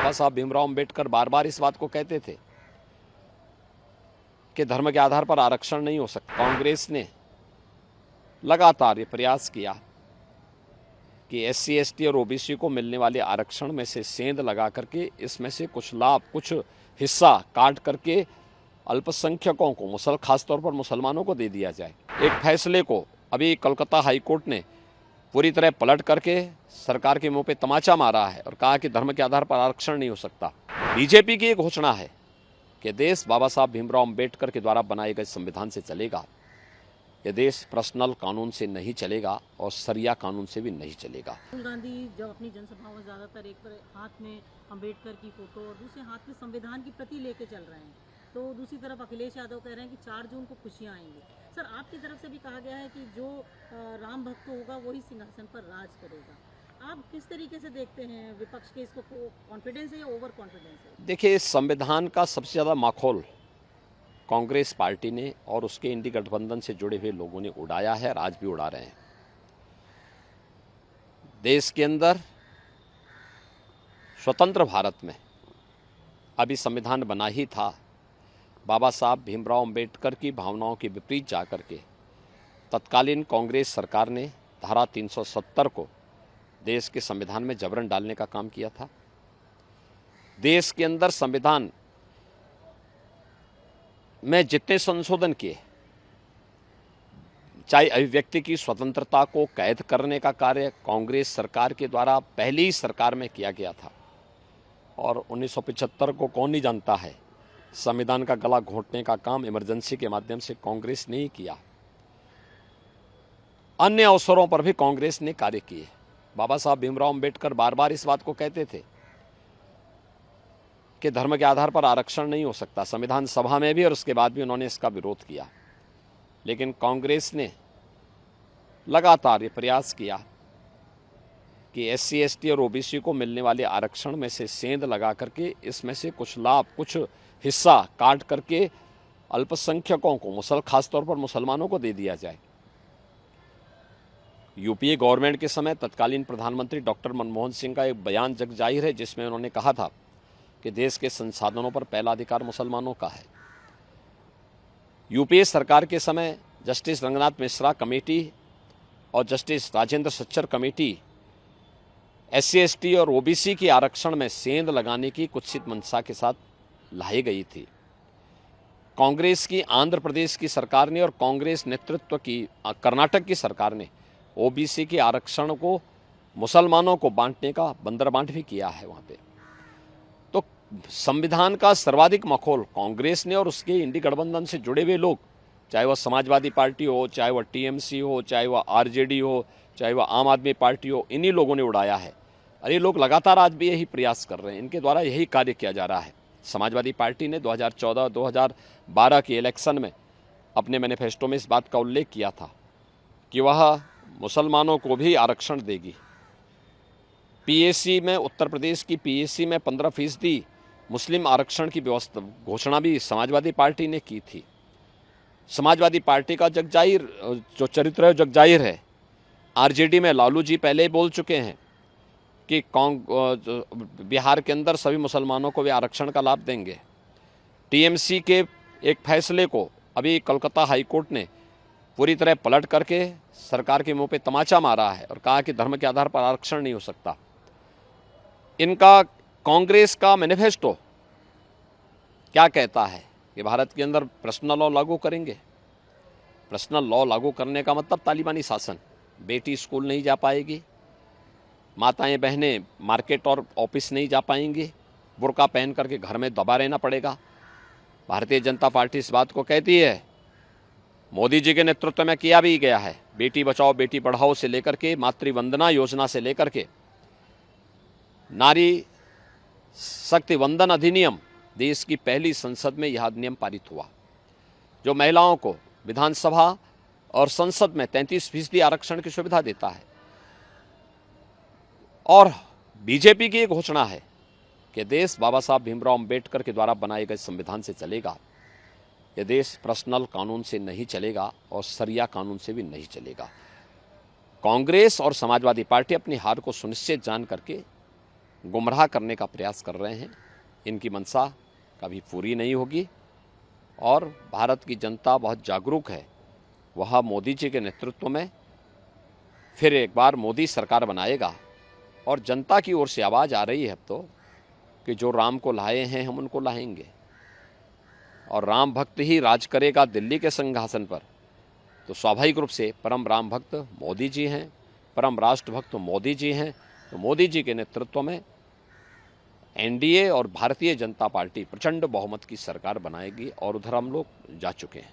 बाबा साहब भीमराव अंबेडकर बार बार इस बात को कहते थे कि धर्म के आधार पर आरक्षण नहीं हो सकता। कांग्रेस ने लगातार ये प्रयास किया कि एससी, एसटी और ओबीसी को मिलने वाले आरक्षण में से सेंध लगा करके इसमें से कुछ लाभ, कुछ हिस्सा काट करके अल्पसंख्यकों को, खासतौर पर मुसलमानों को दे दिया जाए। एक फैसले को अभी कलकत्ता हाईकोर्ट ने पूरी तरह पलट करके सरकार के मुंह पे तमाचा मारा है और कहा कि धर्म के आधार पर आरक्षण नहीं हो सकता। बीजेपी की एक घोषणा है कि देश बाबा साहब भीमराव अंबेडकर के द्वारा बनाए गए संविधान से चलेगा। यह देश पर्सनल कानून से नहीं चलेगा और शरिया कानून से भी नहीं चलेगा। राहुल गांधी जब अपनी जनसभाओं में ज्यादातर एक हाथ में अंबेडकर की फोटो और दूसरे हाथ में संविधान की प्रति लेके चल रहे हैं, तो दूसरी तरफ अखिलेश यादव कह रहे हैं कि 4 जून को खुशियां आएंगी। सर, आपकी तरफ से भी कहा गया है कि जो राम भक्त होगा वही सिंहासन पर राज करेगा। आप किस तरीके से देखते हैं विपक्ष के इसको, कॉन्फिडेंस है या ओवर कॉन्फिडेंस है? देखिए, इस संविधान का सबसे ज्यादा माखौल कांग्रेस पार्टी ने और उसके इंडी गठबंधन से जुड़े हुए लोगों ने उड़ाया है और आज भी उड़ा रहे हैं। देश के अंदर स्वतंत्र भारत में अभी संविधान बना ही था, बाबा साहब भीमराव अंबेडकर की भावनाओं के विपरीत जाकर के तत्कालीन कांग्रेस सरकार ने धारा 370 को देश के संविधान में जबरन डालने का काम किया था। देश के अंदर संविधान में जितने संशोधन किए, चाहे अभिव्यक्ति की स्वतंत्रता को कैद करने का कार्य कांग्रेस सरकार के द्वारा पहली ही सरकार में किया गया था और 1975 को कौन नहीं जानता है, संविधान का गला घोंटने का काम इमरजेंसी के माध्यम से कांग्रेस ने ही किया। अन्य अवसरों पर भी कांग्रेस ने कार्य किए। बाबा साहब भीमराव अंबेडकर बार बार इस बात को कहते थे कि धर्म के आधार पर आरक्षण नहीं हो सकता। संविधान सभा में भी और उसके बाद भी उन्होंने इसका विरोध किया, लेकिन कांग्रेस ने लगातार ये प्रयास किया कि एससी, एसटी और ओबीसी को मिलने वाले आरक्षण में से सेंध लगा करके इसमें से कुछ लाभ, कुछ हिस्सा काट करके अल्पसंख्यकों को, खासतौर पर मुसलमानों को दे दिया जाए। यूपीए गवर्नमेंट के समय तत्कालीन प्रधानमंत्री डॉक्टर मनमोहन सिंह का एक बयान जग जाहिर है, जिसमें उन्होंने कहा था कि देश के संसाधनों पर पहला अधिकार मुसलमानों का है। यूपीए सरकार के समय जस्टिस रंगनाथ मिश्रा कमेटी और justice Rajendra Sachar committee SC, ST और ओबीसी की आरक्षण में सेंध लगाने की कुत्सित मंशा के साथ लाई गई थी। कांग्रेस की आंध्र प्रदेश की सरकार ने और कांग्रेस नेतृत्व की कर्नाटक की सरकार ने ओबीसी के आरक्षण को मुसलमानों को बांटने का बंदरबांट भी किया है वहां पे। तो संविधान का सर्वाधिक मखौल कांग्रेस ने और उसके इंडी गठबंधन से जुड़े हुए लोग, चाहे वह समाजवादी पार्टी हो, चाहे वह टीएमसी हो, चाहे वह आरजेडी हो, चाहे वह आम आदमी पार्टी हो, इन्हीं लोगों ने उड़ाया है। और ये लोग लगातार आज भी यही प्रयास कर रहे हैं, इनके द्वारा यही कार्य किया जा रहा है। समाजवादी पार्टी ने 2014-2012 के इलेक्शन में अपने मैनिफेस्टो में इस बात का उल्लेख किया था कि वह मुसलमानों को भी आरक्षण देगी। पीएसी में, उत्तर प्रदेश की पीएसी में 15% मुस्लिम आरक्षण की व्यवस्था घोषणा भी समाजवादी पार्टी ने की थी। समाजवादी पार्टी का जगजाहिर जो चरित्र है, जगजाहिर है। आरजेडी में लालू जी पहले ही बोल चुके हैं कि बिहार के अंदर सभी मुसलमानों को वे आरक्षण का लाभ देंगे। टीएमसी के एक फैसले को अभी कलकत्ता हाईकोर्ट ने पूरी तरह पलट करके सरकार के मुंह पे तमाचा मारा है और कहा कि धर्म के आधार पर आरक्षण नहीं हो सकता। इनका कांग्रेस का मैनिफेस्टो क्या कहता है कि भारत के अंदर पर्सनल लॉ लागू करेंगे। पर्सनल लॉ लागू करने का मतलब तालिबानी शासन। बेटी स्कूल नहीं जा पाएगी, माताएं बहनें मार्केट और ऑफिस नहीं जा पाएंगी, बुर्का पहन करके घर में दबा रहना पड़ेगा। भारतीय जनता पार्टी इस बात को कहती है, मोदी जी के नेतृत्व में किया भी गया है। बेटी बचाओ बेटी पढ़ाओ से लेकर के मातृवंदना योजना से लेकर के नारी शक्ति वंदन अधिनियम, देश की पहली संसद में यह अधिनियम पारित हुआ जो महिलाओं को विधानसभा और संसद में 33% आरक्षण की सुविधा देता है। और बीजेपी की एक घोषणा है कि देश बाबा साहब भीमराव अंबेडकर के द्वारा बनाए गए संविधान से चलेगा। यह देश पर्सनल कानून से नहीं चलेगा और शरिया कानून से भी नहीं चलेगा। कांग्रेस और समाजवादी पार्टी अपनी हार को सुनिश्चित जान करके गुमराह करने का प्रयास कर रहे हैं। इनकी मंशा कभी पूरी नहीं होगी और भारत की जनता बहुत जागरूक है। वह मोदी जी के नेतृत्व में फिर एक बार मोदी सरकार बनाएगा और जनता की ओर से आवाज़ आ रही है अब तो कि जो राम को लाए हैं हम उनको लाएंगे और राम भक्त ही राज करेगा दिल्ली के सिंहासन पर। तो स्वाभाविक रूप से परम राम भक्त मोदी जी हैं, परम राष्ट्र भक्त मोदी जी हैं। तो मोदी जी के नेतृत्व में एनडीए और भारतीय जनता पार्टी प्रचंड बहुमत की सरकार बनाएगी और उधर हम लोग जा चुके हैं।